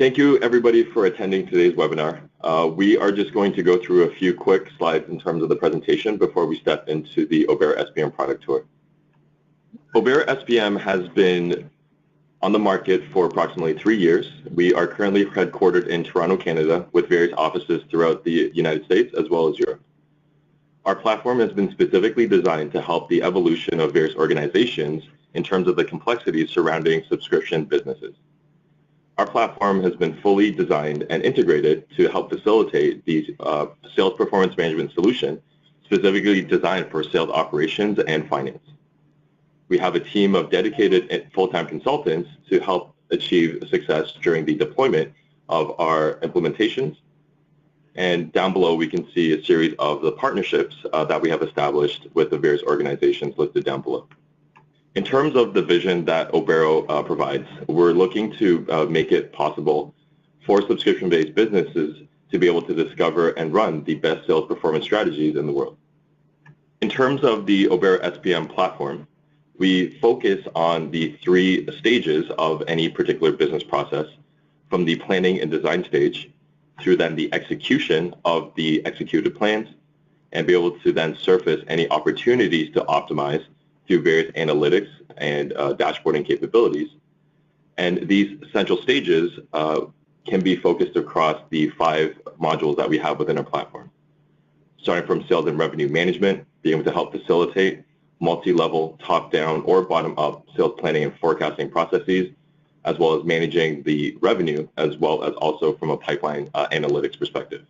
Thank you everybody for attending today's webinar. We are just going to go through a few quick slides in terms of the presentation before we step into the Obera SPM product tour. Obera SPM has been on the market for approximately 3 years. We are currently headquartered in Toronto, Canada, with various offices throughout the United States as well as Europe. Our platform has been specifically designed to help the evolution of various organizations in terms of the complexities surrounding subscription businesses. Our platform has been fully designed and integrated to help facilitate the sales performance management solution, specifically designed for sales operations and finance. We have a team of dedicated full-time consultants to help achieve success during the deployment of our implementations. And down below, we can see a series of the partnerships that we have established with the various organizations listed down below. In terms of the vision that Obera provides, we're looking to make it possible for subscription-based businesses to be able to discover and run the best sales performance strategies in the world. In terms of the Obera SPM platform, we focus on the 3 stages of any particular business process, from the planning and design stage through then the execution of the executed plans, and be able to then surface any opportunities to optimize through various analytics and dashboarding capabilities. And these essential stages can be focused across the 5 modules that we have within our platform. Starting from sales and revenue management, being able to help facilitate multi-level, top-down, or bottom-up sales planning and forecasting processes, as well as managing the revenue, as well as also from a pipeline analytics perspective.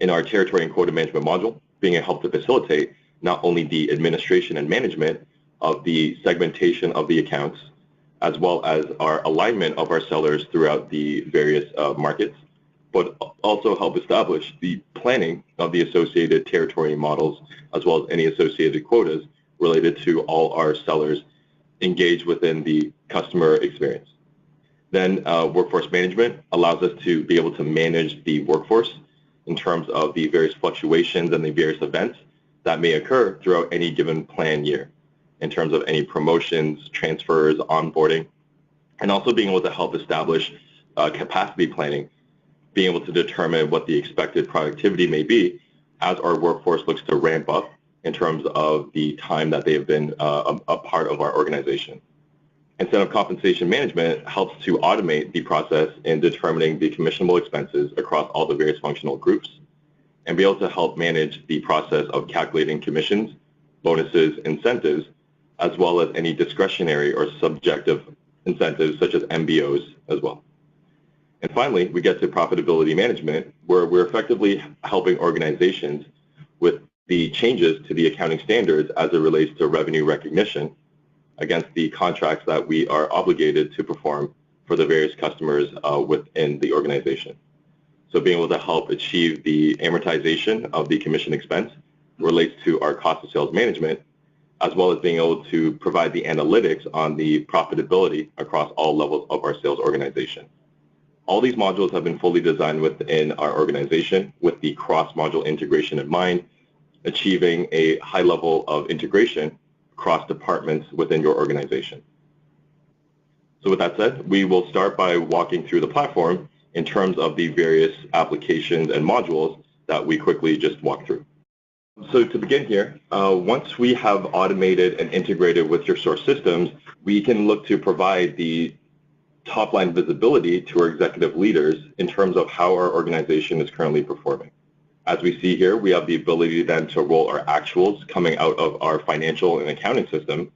In our territory and quota management module, being able to help to facilitate not only the administration and management of the segmentation of the accounts, as well as our alignment of our sellers throughout the various markets, but also help establish the planning of the associated territory models, as well as any associated quotas related to all our sellers engaged within the customer experience. Then workforce management allows us to be able to manage the workforce in terms of the various fluctuations and the various events that may occur throughout any given plan year, in terms of any promotions, transfers, onboarding, and also being able to help establish capacity planning, being able to determine what the expected productivity may be as our workforce looks to ramp up in terms of the time that they have been a part of our organization. Incentive compensation management helps to automate the process in determining the commissionable expenses across all the various functional groups, and be able to help manage the process of calculating commissions, bonuses, incentives, as well as any discretionary or subjective incentives such as MBOs as well. And finally, we get to profitability management, where we're effectively helping organizations with the changes to the accounting standards as it relates to revenue recognition against the contracts that we are obligated to perform for the various customers within the organization. So being able to help achieve the amortization of the commission expense relates to our cost of sales management, as well as being able to provide the analytics on the profitability across all levels of our sales organization. All these modules have been fully designed within our organization with the cross-module integration in mind, achieving a high level of integration across departments within your organization. So with that said, we will start by walking through the platform in terms of the various applications and modules that we quickly just walked through. So to begin here, once we have automated and integrated with your source systems, we can look to provide the top-line visibility to our executive leaders in terms of how our organization is currently performing. As we see here, we have the ability then to roll our actuals coming out of our financial and accounting system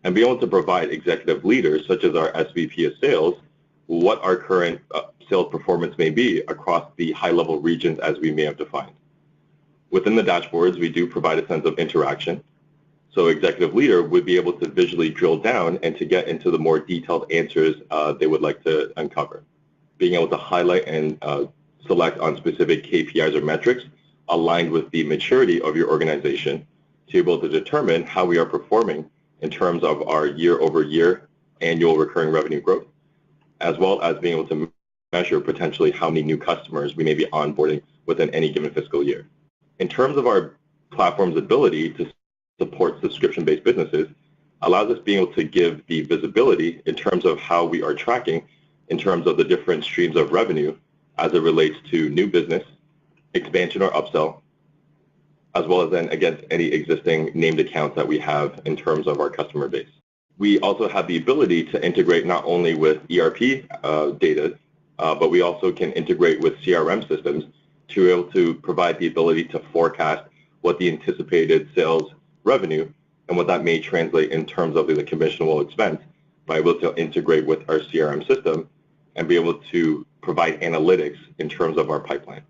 and be able to provide executive leaders, such as our SVP of sales, what our current sales performance may be across the high-level regions as we may have defined. Within the dashboards, we do provide a sense of interaction. So executive leader would be able to visually drill down and to get into the more detailed answers they would like to uncover. Being able to highlight and select on specific KPIs or metrics aligned with the maturity of your organization to be able to determine how we are performing in terms of our year-over-year annual recurring revenue growth, as well as being able to measure potentially how many new customers we may be onboarding within any given fiscal year. In terms of our platform's ability to support subscription-based businesses, allows us being able to give the visibility in terms of how we are tracking in terms of the different streams of revenue as it relates to new business, expansion or upsell, as well as then against any existing named accounts that we have in terms of our customer base. We also have the ability to integrate not only with ERP data, but we also can integrate with CRM systems to be able to provide the ability to forecast what the anticipated sales revenue and what that may translate in terms of the commissionable expense by able to integrate with our CRM system and be able to provide analytics in terms of our pipeline.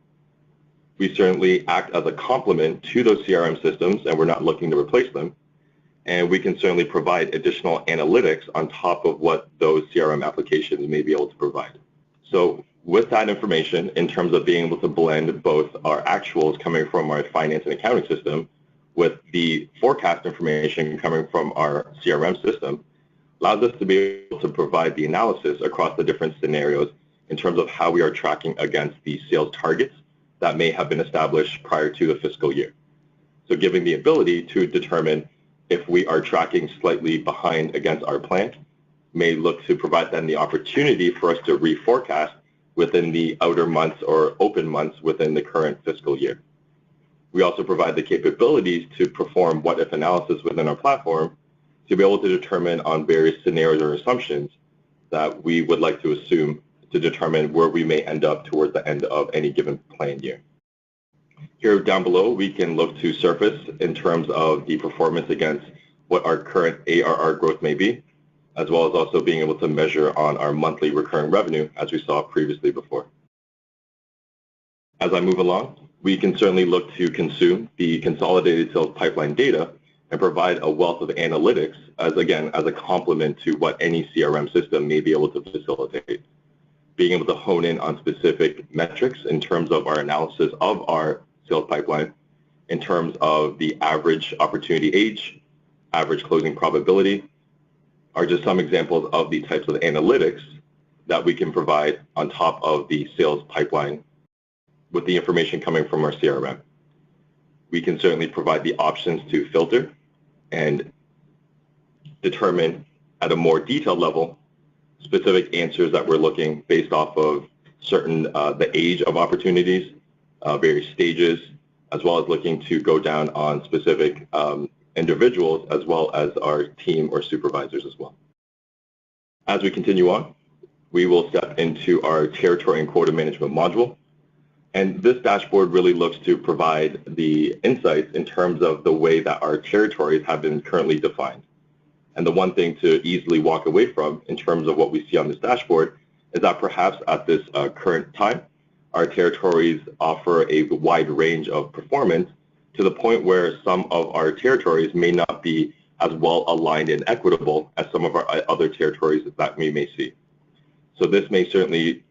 We certainly act as a complement to those CRM systems, and we're not looking to replace them. And we can certainly provide additional analytics on top of what those CRM applications may be able to provide. So with that information, in terms of being able to blend both our actuals coming from our finance and accounting system with the forecast information coming from our CRM system, allows us to be able to provide the analysis across the different scenarios in terms of how we are tracking against the sales targets that may have been established prior to the fiscal year. So giving the ability to determine if we are tracking slightly behind against our plan, may look to provide then the opportunity for us to reforecast within the outer months or open months within the current fiscal year. We also provide the capabilities to perform what-if analysis within our platform to be able to determine on various scenarios or assumptions that we would like to assume to determine where we may end up towards the end of any given plan year. Here down below, we can look to surface in terms of the performance against what our current ARR growth may be, as well as also being able to measure on our monthly recurring revenue, as we saw previously before. As I move along, we can certainly look to consume the consolidated sales pipeline data and provide a wealth of analytics as, again, as a complement to what any CRM system may be able to facilitate. Being able to hone in on specific metrics in terms of our analysis of our sales pipeline, in terms of the average opportunity age, average closing probability, are just some examples of the types of analytics that we can provide on top of the sales pipeline with the information coming from our CRM. We can certainly provide the options to filter and determine at a more detailed level specific answers that we're looking based off of certain the age of opportunities, various stages, as well as looking to go down on specific individuals as well as our team or supervisors as well. As we continue on, we will step into our territory and quota management module. And this dashboard really looks to provide the insights in terms of the way that our territories have been currently defined. And the one thing to easily walk away from in terms of what we see on this dashboard is that perhaps at this current time, our territories offer a wide range of performance to the point where some of our territories may not be as well aligned and equitable as some of our other territories that we may see. So this may certainly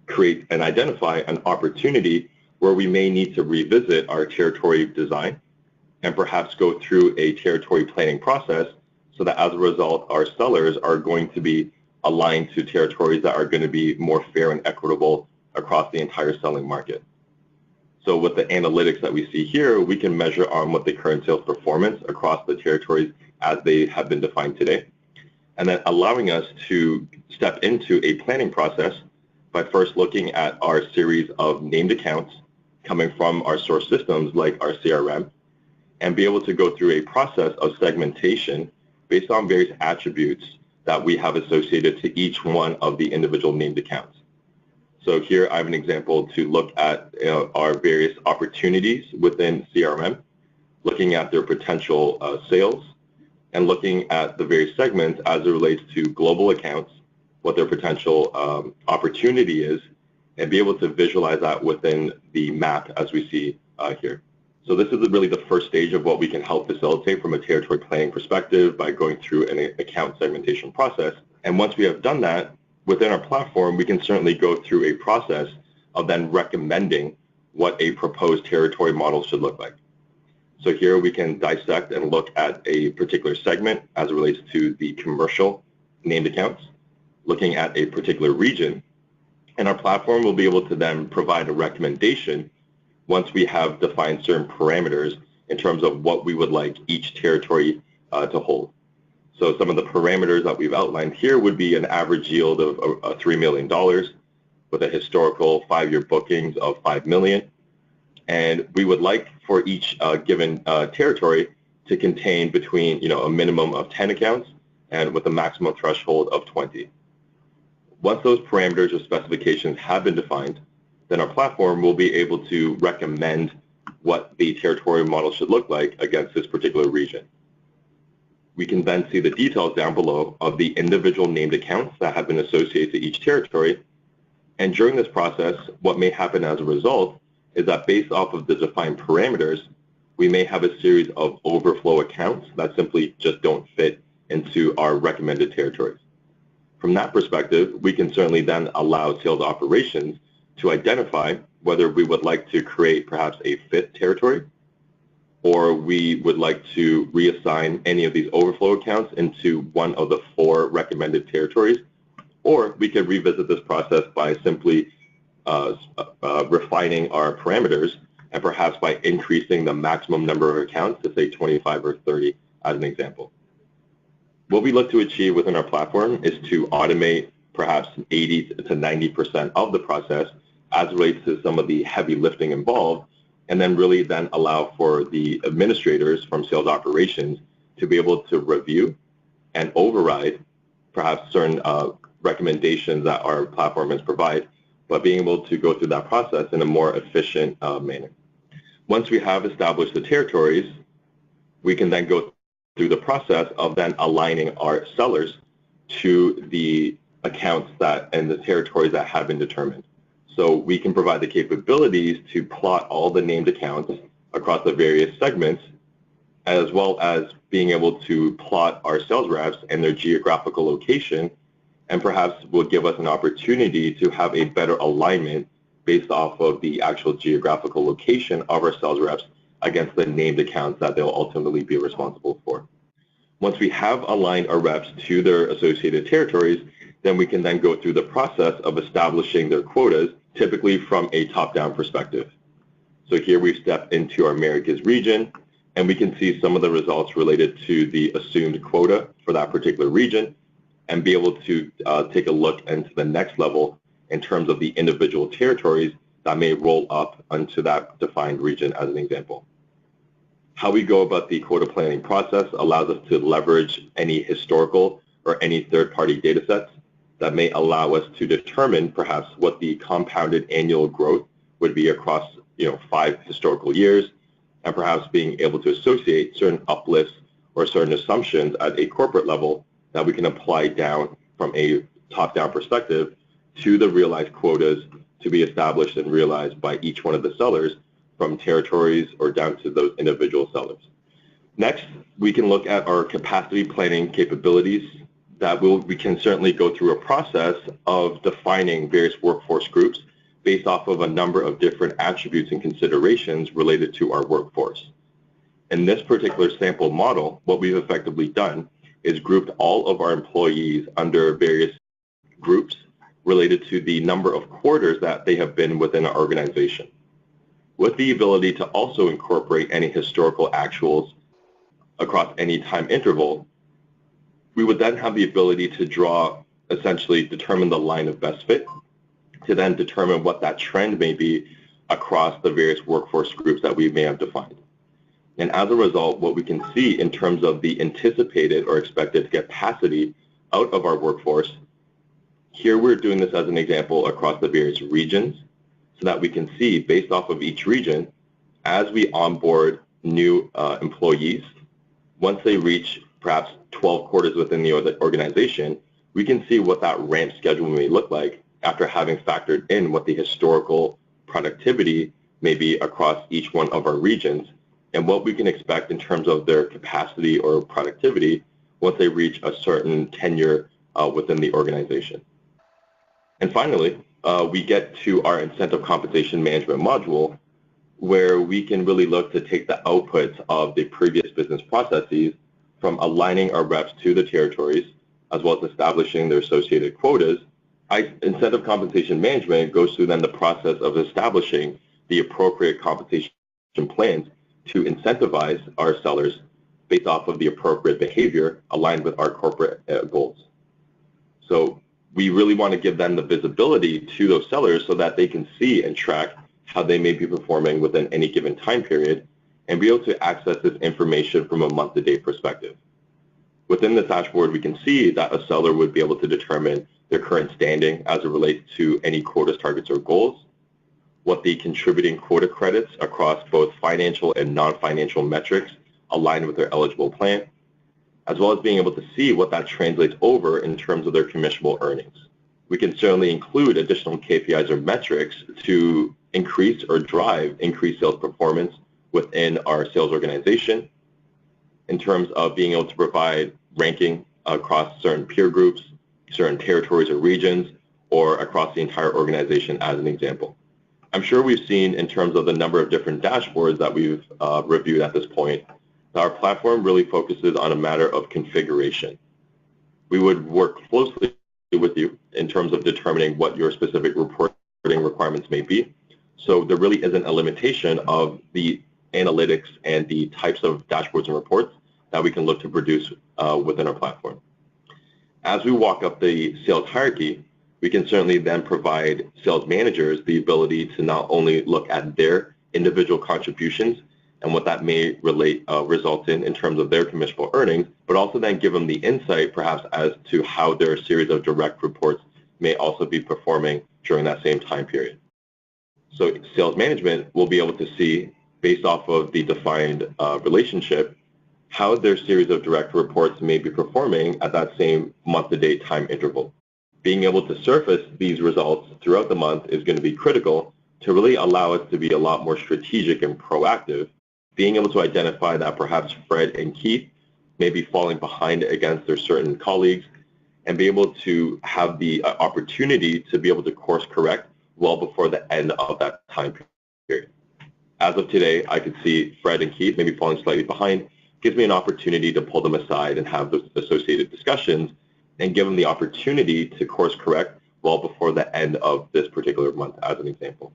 create and identify an opportunity where we may need to revisit our territory design and perhaps go through a territory planning process so that as a result, our sellers are going to be aligned to territories that are going to be more fair and equitable across the entire selling market. So with the analytics that we see here, we can measure on what the current sales performance across the territories as they have been defined today, and then allowing us to step into a planning process by first looking at our series of named accounts coming from our source systems like our CRM, and be able to go through a process of segmentation based on various attributes that we have associated to each one of the individual named accounts. So here I have an example to look at our various opportunities within CRM, looking at their potential sales, and looking at the various segments as it relates to global accounts, what their potential opportunity is, and be able to visualize that within the map as we see here. So this is really the first stage of what we can help facilitate from a territory planning perspective by going through an account segmentation process. And once we have done that, within our platform, we can certainly go through a process of then recommending what a proposed territory model should look like. So here we can dissect and look at a particular segment as it relates to the commercial named accounts, looking at a particular region, and our platform will be able to then provide a recommendation once we have defined certain parameters in terms of what we would like each territory to hold. So some of the parameters that we've outlined here would be an average yield of $3 million with a historical 5-year bookings of $5 million. And we would like for each given territory to contain between a minimum of 10 accounts and with a maximum threshold of 20. Once those parameters or specifications have been defined, then our platform will be able to recommend what the territorial model should look like against this particular region. We can then see the details down below of the individual named accounts that have been associated to each territory. And during this process, what may happen as a result is that based off of the defined parameters, we may have a series of overflow accounts that simply just don't fit into our recommended territories. From that perspective, we can certainly then allow sales operations to identify whether we would like to create perhaps a 5th territory, or we would like to reassign any of these overflow accounts into one of the 4 recommended territories, or we could revisit this process by simply refining our parameters and perhaps by increasing the maximum number of accounts to say 25 or 30 as an example. What we look to achieve within our platform is to automate perhaps 80 to 90% of the process as it relates to some of the heavy lifting involved, and then really then allow for the administrators from sales operations to be able to review and override perhaps certain recommendations that our platform has provided, but being able to go through that process in a more efficient manner. Once we have established the territories, we can then go through the process of then aligning our sellers to the accounts and the territories that have been determined. So we can provide the capabilities to plot all the named accounts across the various segments, as well as being able to plot our sales reps and their geographical location, and perhaps will give us an opportunity to have a better alignment based off of the actual geographical location of our sales reps against the named accounts that they'll ultimately be responsible for. Once we have aligned our reps to their associated territories, then we can then go through the process of establishing their quotas, typically from a top-down perspective. So here we've stepped into our Americas region, and we can see some of the results related to the assumed quota for that particular region, and be able to take a look into the next level in terms of the individual territories that may roll up onto that defined region as an example. How we go about the quota planning process allows us to leverage any historical or any third-party data sets that may allow us to determine perhaps what the compounded annual growth would be across 5 historical years, and perhaps being able to associate certain uplifts or certain assumptions at a corporate level that we can apply down from a top-down perspective to the realized quotas to be established and realized by each one of the sellers, from territories or down to those individual sellers. Next, we can look at our capacity planning capabilities. We can certainly go through a process of defining various workforce groups based off of a number of different attributes and considerations related to our workforce. In this particular sample model, what we've effectively done is grouped all of our employees under various groups related to the number of quarters that they have been within our organization, with the ability to also incorporate any historical actuals across any time interval. We would then have the ability to essentially determine the line of best fit, to then determine what that trend may be across the various workforce groups that we may have defined. And as a result, what we can see in terms of the anticipated or expected capacity out of our workforce, here we're doing this as an example across the various regions, so that we can see based off of each region, as we onboard new employees, once they reach perhaps 12 quarters within the organization, we can see what that ramp schedule may look like after having factored in what the historical productivity may be across each one of our regions, and what we can expect in terms of their capacity or productivity once they reach a certain tenure within the organization. And finally, we get to our incentive compensation management module, where we can really look to take the outputs of the previous business processes from aligning our reps to the territories, as well as establishing their associated quotas. Incentive compensation management goes through then the process of establishing the appropriate compensation plans to incentivize our sellers based off of the appropriate behavior aligned with our corporate goals. So we really want to give them the visibility to those sellers so that they can see and track how they may be performing within any given time period and be able to access this information from a month-to-date perspective. Within this dashboard, we can see that a seller would be able to determine their current standing as it relates to any quotas, targets, or goals, what the contributing quota credits across both financial and non-financial metrics aligned with their eligible plan, as well as being able to see what that translates over in terms of their commissionable earnings. We can certainly include additional KPIs or metrics to increase or drive increased sales performance within our sales organization in terms of being able to provide ranking across certain peer groups, certain territories or regions, or across the entire organization as an example. I'm sure we've seen in terms of the number of different dashboards that we've reviewed at this point, that our platform really focuses on a matter of configuration. We would work closely with you in terms of determining what your specific reporting requirements may be. So there really isn't a limitation of the analytics and the types of dashboards and reports that we can look to produce within our platform. As we walk up the sales hierarchy, we can certainly then provide sales managers the ability to not only look at their individual contributions and what that may result in terms of their commissionable earnings, but also then give them the insight perhaps as to how their series of direct reports may also be performing during that same time period. So sales management will be able to see, based off of the defined relationship, how their series of direct reports may be performing at that same month-to-date time interval. Being able to surface these results throughout the month is going to be critical to really allow us to be a lot more strategic and proactive, being able to identify that perhaps Fred and Keith may be falling behind against their certain colleagues, and be able to have the opportunity to be able to course correct well before the end of that time period. As of today, I could see Fred and Keith maybe falling slightly behind. Gives me an opportunity to pull them aside and have those associated discussions and give them the opportunity to course correct well before the end of this particular month, as an example.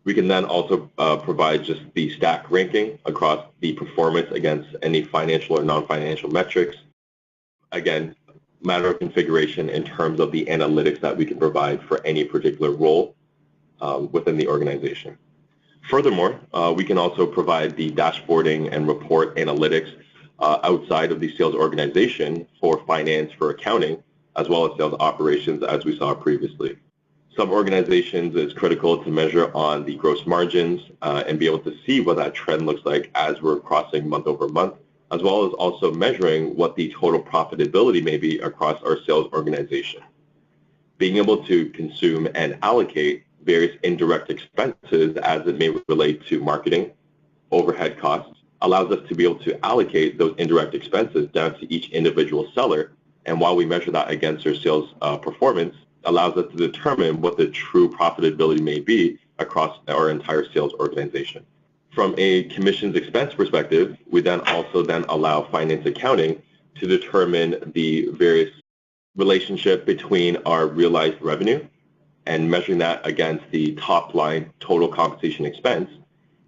We can then also provide just the stack ranking across the performance against any financial or non-financial metrics. Again, matter of configuration in terms of the analytics that we can provide for any particular role within the organization. Furthermore, we can also provide the dashboarding and report analytics outside of the sales organization for finance, for accounting, as well as sales operations, as we saw previously. Some organizations, it's critical to measure on the gross margins and be able to see what that trend looks like as we're crossing month over month, as well as also measuring what the total profitability may be across our sales organization. Being able to consume and allocate various indirect expenses as it may relate to marketing, overhead costs, allows us to be able to allocate those indirect expenses down to each individual seller. And while we measure that against their sales performance, allows us to determine what the true profitability may be across our entire sales organization. From a commissions expense perspective, we then also allow finance accounting to determine the various relationship between our realized revenue and measuring that against the top line total compensation expense,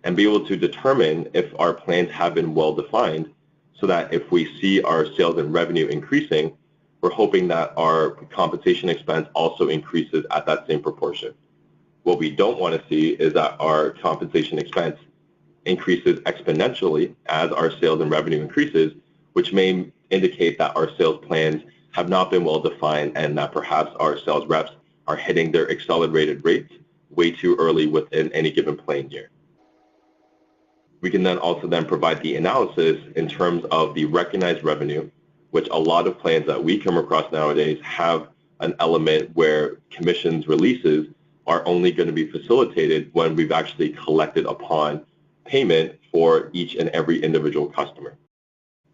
and be able to determine if our plans have been well defined, so that if we see our sales and revenue increasing, we're hoping that our compensation expense also increases at that same proportion. What we don't want to see is that our compensation expense increases exponentially as our sales and revenue increases, which may indicate that our sales plans have not been well defined and that perhaps our sales reps are hitting their accelerated rates way too early within any given plan year. We can then also provide the analysis in terms of the recognized revenue, which a lot of plans that we come across nowadays have an element where commissions releases are only going to be facilitated when we've actually collected upon payment for each and every individual customer.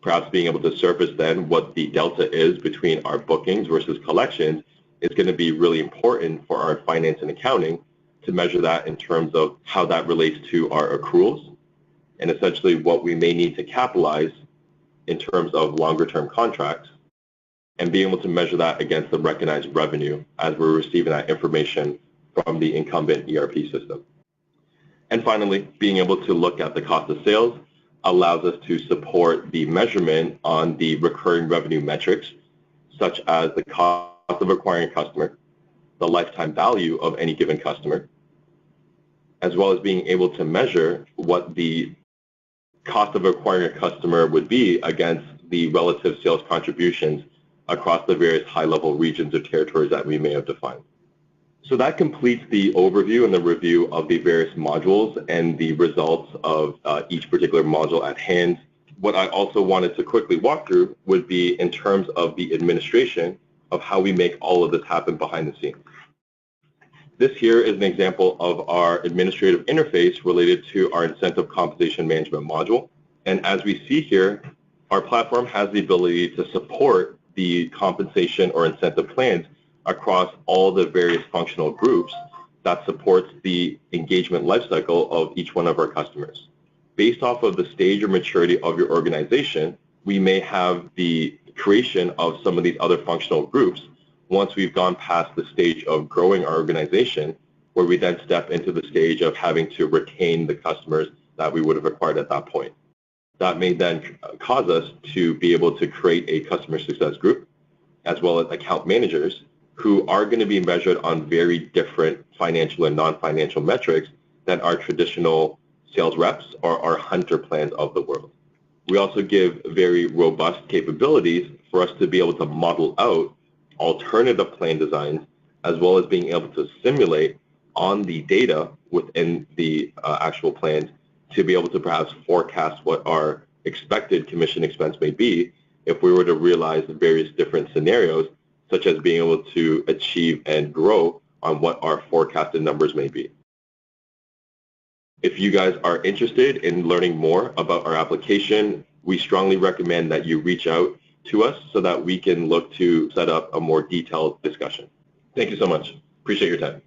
Perhaps being able to surface then what the delta is between our bookings versus collections is going to be really important for our finance and accounting to measure that in terms of how that relates to our accruals and essentially what we may need to capitalize in terms of longer term contracts, and being able to measure that against the recognized revenue as we're receiving that information from the incumbent ERP system. And finally, being able to look at the cost of sales allows us to support the measurement on the recurring revenue metrics, such as the cost of acquiring a customer, the lifetime value of any given customer, as well as being able to measure what the cost of acquiring a customer would be against the relative sales contributions across the various high-level regions or territories that we may have defined. So that completes the overview and the review of the various modules and the results of each particular module at hand. What I also wanted to quickly walk through would be in terms of the administration of how we make all of this happen behind the scenes. This here is an example of our administrative interface related to our incentive compensation management module. And as we see here, our platform has the ability to support the compensation or incentive plans across all the various functional groups that supports the engagement lifecycle of each one of our customers. Based off of the stage or maturity of your organization, we may have the creation of some of these other functional groups once we've gone past the stage of growing our organization, where we then step into the stage of having to retain the customers that we would have acquired at that point. That may then cause us to be able to create a customer success group, as well as account managers, who are going to be measured on very different financial and non-financial metrics than our traditional sales reps or our hunter plans of the world. We also give very robust capabilities for us to be able to model out alternative plan designs, as well as being able to simulate on the data within the actual plans to be able to perhaps forecast what our expected commission expense may be if we were to realize the various different scenarios, such as being able to achieve and grow on what our forecasted numbers may be. If you guys are interested in learning more about our application, we strongly recommend that you reach out to us so that we can look to set up a more detailed discussion. Thank you so much. Appreciate your time.